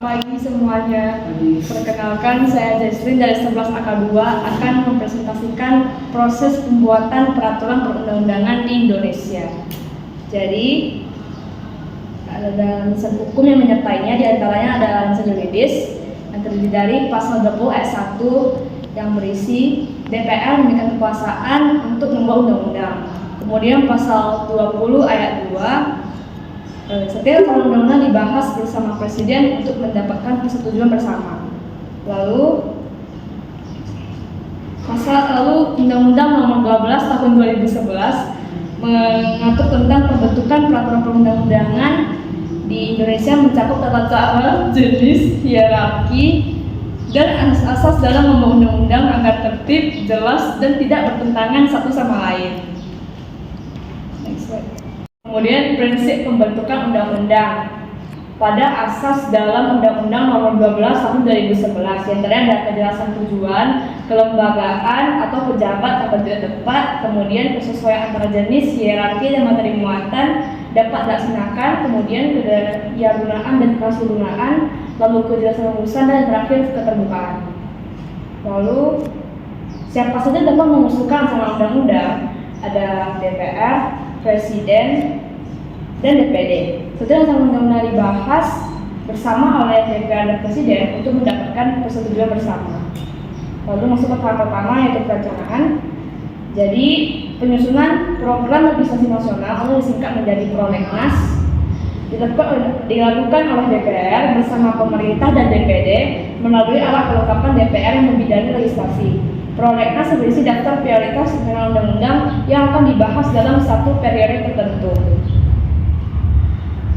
Pagi semuanya, perkenalkan saya Jesslyn dari 11 AK2 akan mempresentasikan proses pembuatan peraturan perundang-undangan di Indonesia. Jadi, ada lisan hukum yang menyertainya, diantaranya ada lisan yuridis yang terdiri dari pasal 20 ayat 1 yang berisi DPR memiliki kekuasaan untuk membuat undang-undang. Kemudian pasal 20 ayat 2, setiap undang-undang dibahas bersama Presiden untuk mendapatkan persetujuan bersama. Lalu Undang-Undang Nomor 12 Tahun 2011 mengatur tentang pembentukan peraturan perundang-undangan di Indonesia, mencakup tata cara, jenis, hierarki, dan asas dalam membuat undang-undang agar tertib, jelas, dan tidak bertentangan satu sama lain. Next slide. Kemudian prinsip pembentukan undang-undang pada asas dalam Undang-Undang Nomor 12 Tahun 2011, yang terakhir ada kejelasan tujuan, kelembagaan atau pejabat atau tidak tepat, kemudian kesesuaian antara jenis, hierarki, dan materi muatan dapat dilaksanakan, kemudian kedaruratan dan kesulitan, lalu kejelasan urusan, dan terakhir keterbukaan. Lalu siapa saja dapat mengusulkan rancangan undang-undang? Ada DPR, Presiden, dan DPD. Setelah rancangan undang-undang dibahas bersama oleh DPR dan Presiden untuk mendapatkan persetujuan bersama. Lalu masuk ke tahap pertama, yaitu perencanaan. Jadi penyusunan program legislasi nasional atau disingkat menjadi Prolegnas dilakukan oleh DPR bersama pemerintah dan DPD melalui alat kelengkapan DPR yang membidangi legislasi. Prolegnas berisi daftar prioritas undang-undang yang akan dibahas dalam satu periode tertentu.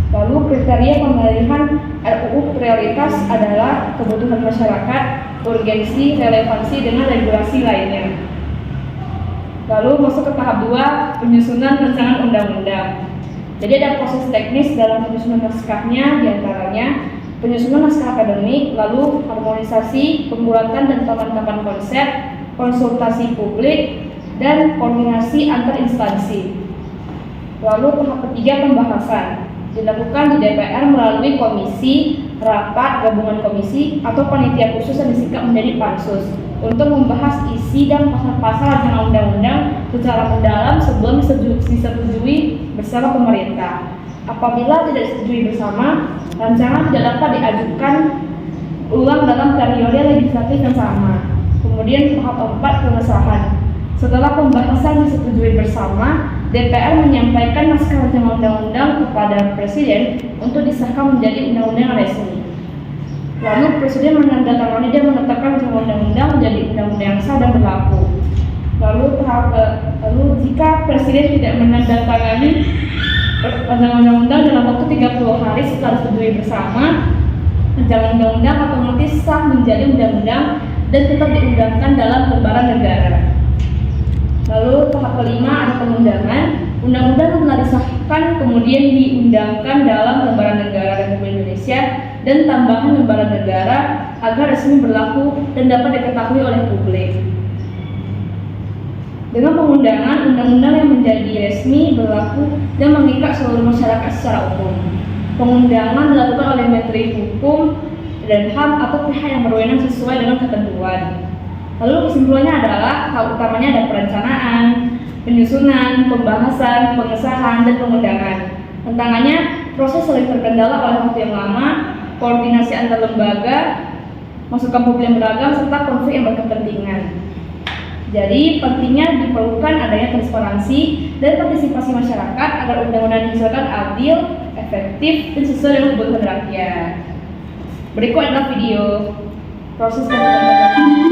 Lalu kriteria pemilihan RUU prioritas adalah kebutuhan masyarakat, urgensi, relevansi dengan regulasi lainnya. Lalu masuk ke tahap 2, penyusunan rancangan undang-undang. Jadi ada proses teknis dalam penyusunan naskahnya, diantaranya penyusunan naskah akademik, lalu harmonisasi, pembuatan dan penetapan konsep, konsultasi publik, dan koordinasi antar instansi. Lalu tahap ketiga, pembahasan dilakukan di DPR melalui komisi, rapat, gabungan komisi, atau panitia khusus yang disingkat menjadi pansus untuk membahas isi dan pasal-pasal rancangan undang-undang secara mendalam sebelum disetujui bersama pemerintah. Apabila tidak disetujui bersama, rancangan tidak dapat diajukan ulang dalam periode legislatif yang sama. Kemudian tahap 4, pengesahan. Setelah pembahasan disetujui bersama, DPR menyampaikan naskah rancangan undang-undang kepada Presiden untuk disahkan menjadi undang-undang resmi. Lalu Presiden menandatangani dan menetapkan rancangan undang-undang menjadi undang-undang yang sah dan berlaku. Lalu jika Presiden tidak menandatangani rancangan undang-undang dalam waktu 30 hari setelah disetujui bersama, rancangan undang-undang otomatis sah menjadi undang-undang dan tetap diundangkan dalam lembaran negara. Lalu tahap kelima, ada pengundangan. Undang-undang telah disahkan kemudian diundangkan dalam lembaran negara Republik Indonesia dan tambahan lembaran negara agar resmi berlaku dan dapat diketahui oleh publik. Dengan pengundangan, undang-undang yang menjadi resmi berlaku dan mengikat seluruh masyarakat secara umum. Pengundangan dilakukan oleh Menteri Hukum dan HAM atau pihak yang berwenang sesuai dengan ketentuan. Lalu kesimpulannya adalah hal utamanya ada perencanaan, penyusunan, pembahasan, pengesahan, dan pengundangan. Tantangannya, proses sering terkendala oleh waktu yang lama, koordinasi antar lembaga, masukan publik yang beragam, serta konflik yang berkepentingan. Jadi pentingnya diperlukan adanya transparansi dan partisipasi masyarakat agar undang-undang dihasilkan adil, efektif, dan sesuai dengan kebutuhan rakyat. Berikut adalah video proses pembuatan.